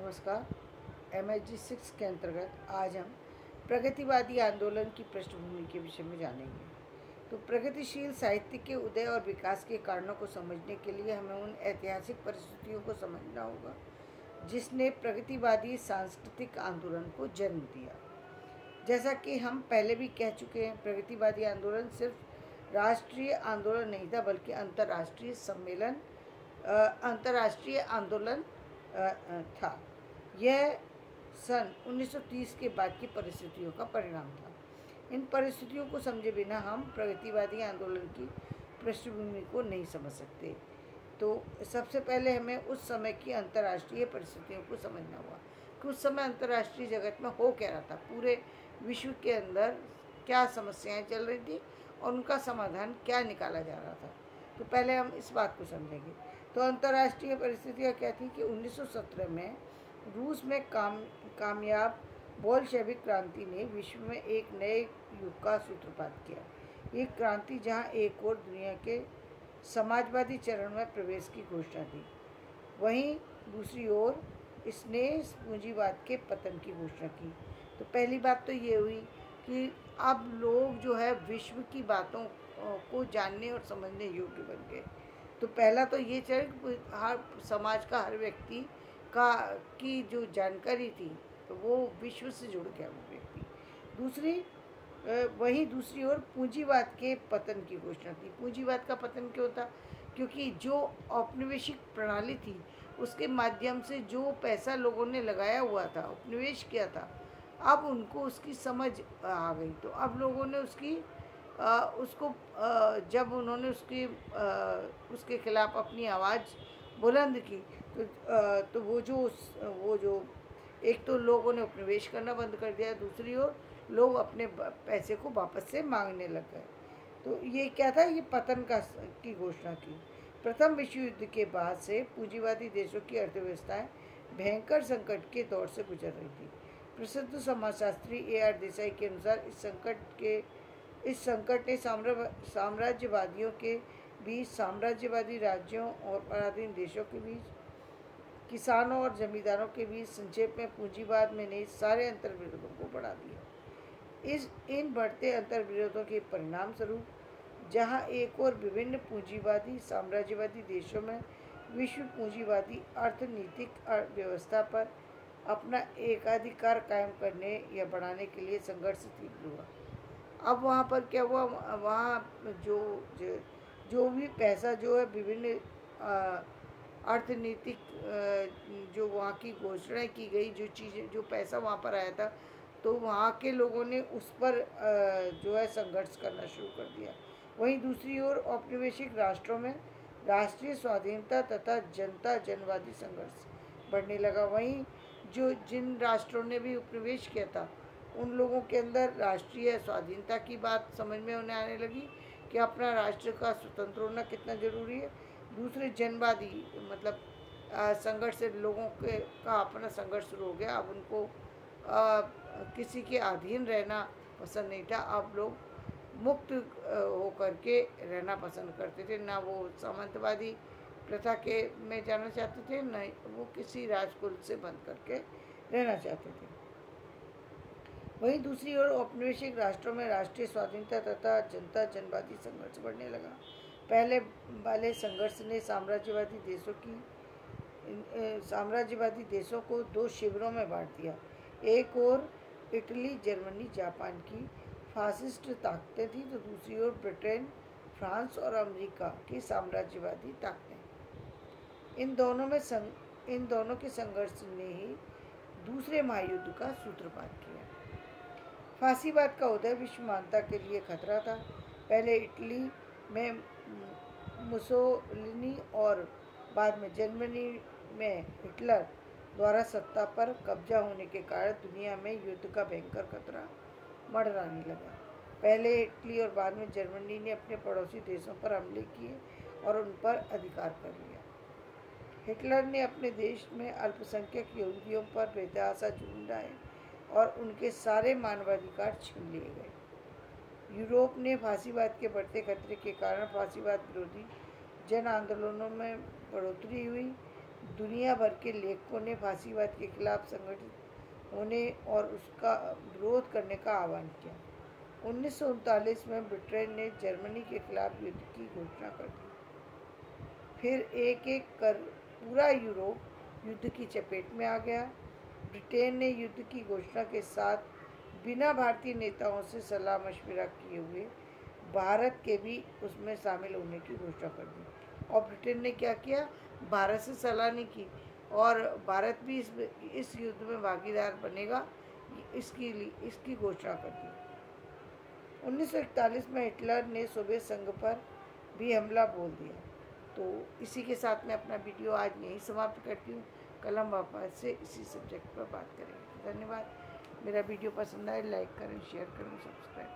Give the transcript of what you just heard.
नमस्कार। MHG 6 के अंतर्गत आज हम प्रगतिवादी आंदोलन की पृष्ठभूमि के विषय में जानेंगे। तो प्रगतिशील साहित्य के उदय और विकास के कारणों को समझने के लिए हमें उन ऐतिहासिक परिस्थितियों को समझना होगा जिसने प्रगतिवादी सांस्कृतिक आंदोलन को जन्म दिया। जैसा कि हम पहले भी कह चुके हैं, प्रगतिवादी आंदोलन सिर्फ राष्ट्रीय आंदोलन नहीं था बल्कि अंतर्राष्ट्रीय आंदोलन था। यह सन 1930 के बाद की परिस्थितियों का परिणाम था। इन परिस्थितियों को समझे बिना हम प्रगतिवादी आंदोलन की पृष्ठभूमि को नहीं समझ सकते। तो सबसे पहले हमें उस समय की अंतर्राष्ट्रीय परिस्थितियों को समझना हुआ कि उस समय अंतर्राष्ट्रीय जगत में हो क्या रहा था, पूरे विश्व के अंदर क्या समस्याएं चल रही थी और उनका समाधान क्या निकाला जा रहा था। तो पहले हम इस बात को समझेंगे। तो अंतर्राष्ट्रीय परिस्थितियाँ क्या थी कि 1917 में रूस में कामयाब बोल्शेविक क्रांति ने विश्व में एक नए युग का सूत्रपात किया। एक क्रांति जहां एक और दुनिया के समाजवादी चरण में प्रवेश की घोषणा थी, वहीं दूसरी ओर इसने पूंजीवाद के पतन की घोषणा की। तो पहली बात तो ये हुई कि अब लोग जो है विश्व की बातों को जानने और समझने योग्य बन गए। तो पहला तो ये चल हर समाज का हर व्यक्ति की जो जानकारी थी तो वो विश्व से जुड़ गया वो व्यक्ति। वहीं दूसरी ओर पूंजीवाद के पतन की घोषणा थी। पूंजीवाद का पतन क्यों था? क्योंकि जो औपनिवेशिक प्रणाली थी उसके माध्यम से जो पैसा लोगों ने लगाया हुआ था, उपनिवेश किया था, अब उनको उसकी समझ आ गई। तो अब लोगों ने जब उन्होंने उसके खिलाफ अपनी आवाज़ बुलंद की तो वो जो एक तो लोगों ने उपनिवेश करना बंद कर दिया, दूसरी ओर लोग अपने पैसे को वापस से मांगने लग गए। तो ये क्या था? ये पतन की घोषणा की। प्रथम विश्व युद्ध के बाद से पूंजीवादी देशों की अर्थव्यवस्थाएं भयंकर संकट के दौर से गुजर रही थी। प्रसिद्ध समाजशास्त्री AR देसाई के अनुसार इस संकट ने साम्राज्यवादियों के बीच, साम्राज्यवादी राज्यों और पराधीन देशों के बीच, किसानों और जमींदारों के बीच, संक्षेप में पूंजीवाद में नहीं सारे अंतर्विरोधों को बढ़ा दिया। इन बढ़ते अंतर्विरोधों के परिणाम स्वरूप जहां एक और विभिन्न पूंजीवादी साम्राज्यवादी देशों में विश्व पूंजीवादी अर्थनीतिक व्यवस्था पर अपना एकाधिकार कायम करने या बढ़ाने के लिए संघर्ष तीव्र हुआ। अब वहाँ पर क्या हुआ? वहाँ जो भी पैसा जो है विभिन्न अर्थनीतिक जो वहाँ की घोषणाएं की गई, जो पैसा वहाँ पर आया था, तो वहाँ के लोगों ने उस पर जो है संघर्ष करना शुरू कर दिया। वहीं दूसरी ओर औपनिवेशिक राष्ट्रों में राष्ट्रीय स्वाधीनता तथा जनवादी संघर्ष बढ़ने लगा। वहीं जिन राष्ट्रों ने भी उपनिवेश किया था उन लोगों के अंदर राष्ट्रीय स्वाधीनता की बात समझ में उन्हें आने लगी कि अपना राष्ट्र का स्वतंत्र होना कितना ज़रूरी है। दूसरे जनवादी मतलब संघर्ष से लोगों का अपना संघर्ष शुरू हो गया। अब उनको किसी के अधीन रहना पसंद नहीं था। अब लोग मुक्त होकर के रहना पसंद करते थे। ना वो सामंतवादी प्रथा में जाना चाहते थे, न वो किसी राजकुल से बंद करके रहना चाहते थे। वहीं दूसरी ओर औपनिवेशिक राष्ट्रों में राष्ट्रीय स्वाधीनता तथा जनवादी संघर्ष बढ़ने लगा। पहले वाले संघर्ष ने साम्राज्यवादी देशों को दो शिविरों में बांट दिया। एक ओर इटली, जर्मनी, जापान की फासिस्ट ताकतें थी, तो दूसरी ओर ब्रिटेन, फ्रांस और अमेरिका की साम्राज्यवादी ताकतें। इन दोनों के संघर्ष ने ही दूसरे महायुद्ध का सूत्रपात किया। फासीवाद का उदय विश्व मानवता के लिए खतरा था। पहले इटली में मुसोलिनी और बाद में जर्मनी में हिटलर द्वारा सत्ता पर कब्जा होने के कारण दुनिया में युद्ध का भयंकर खतरा मंडराने लगा। पहले इटली और बाद में जर्मनी ने अपने पड़ोसी देशों पर हमले किए और उन पर अधिकार कर लिया। हिटलर ने अपने देश में अल्पसंख्यक यहूदियों पर बेतहाशा जुल्म ढाए और उनके सारे मानवाधिकार छीन लिए गए। यूरोप ने फासीवाद के बढ़ते खतरे के कारण फासीवाद विरोधी जन आंदोलनों में बढ़ोतरी हुई। दुनिया भर के लेखकों ने फांसीवाद के खिलाफ संगठित होने और उसका विरोध करने का आह्वान किया। 1939 में ब्रिटेन ने जर्मनी के खिलाफ युद्ध की घोषणा कर दी। फिर एक एक कर पूरा यूरोप युद्ध की चपेट में आ गया। ब्रिटेन ने युद्ध की घोषणा के साथ बिना भारतीय नेताओं से सलाह मशविरा किए हुए भारत के भी उसमें शामिल होने की घोषणा कर दी। और ब्रिटेन ने क्या किया, भारत से सलाह नहीं की और भारत भी इस युद्ध में भागीदार बनेगा, इसकी घोषणा कर दी। 1941 में हिटलर ने सोवियत संघ पर भी हमला बोल दिया। तो इसी के साथ मैं अपना वीडियो आज यहीं समाप्त करती हूँ। कल हम वापस से इसी सब्जेक्ट पर बात करेंगे। धन्यवाद। मेरा वीडियो पसंद आए लाइक करें, शेयर करें, सब्सक्राइब